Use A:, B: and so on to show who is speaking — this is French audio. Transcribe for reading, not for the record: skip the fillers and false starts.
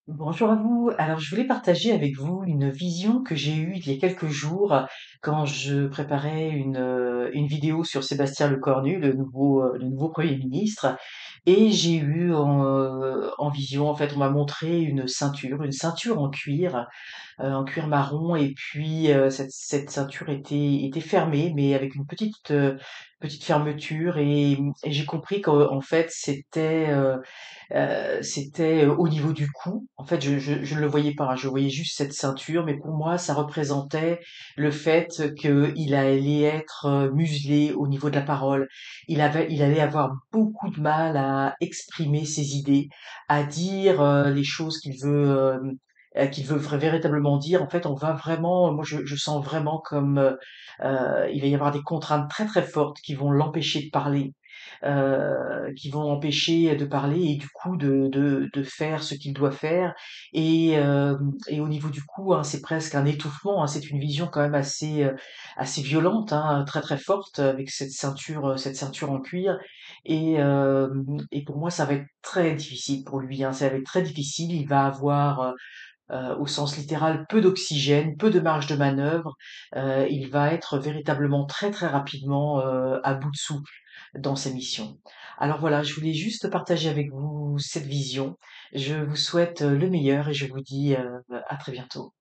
A: Bonjour à vous. Alors, je voulais partager avec vous une vision que j'ai eue il y a quelques jours quand je préparais une vidéo sur Sébastien Lecornu, le nouveau Premier ministre. Et j'ai eu en vision, en fait, on m'a montré une ceinture en cuir marron. Et puis, cette ceinture était fermée, mais avec une petite fermeture. Et j'ai compris qu'en fait, c'était au niveau du cou. En fait, je ne le voyais pas, hein, je voyais juste cette ceinture, mais pour moi, ça représentait le fait qu'il allait être muselé au niveau de la parole. Il allait avoir beaucoup de mal à exprimer ses idées, à dire les choses qu'il veut véritablement dire. En fait, on va vraiment, moi, je sens vraiment comme il va y avoir des contraintes très très fortes qui vont l'empêcher de parler, qui vont empêcher de parler et du coup de faire ce qu'il doit faire. Et au niveau du coup, hein, c'est presque un étouffement, hein, c'est une vision quand même assez violente, hein, très très forte avec cette ceinture en cuir. Et pour moi, ça va être très difficile pour lui, hein, ça va être très difficile. Il va avoir au sens littéral, peu d'oxygène, peu de marge de manœuvre. Il va être véritablement très très rapidement à bout de souffle dans ses missions. Alors voilà, je voulais juste partager avec vous cette vision. Je vous souhaite le meilleur et je vous dis à très bientôt.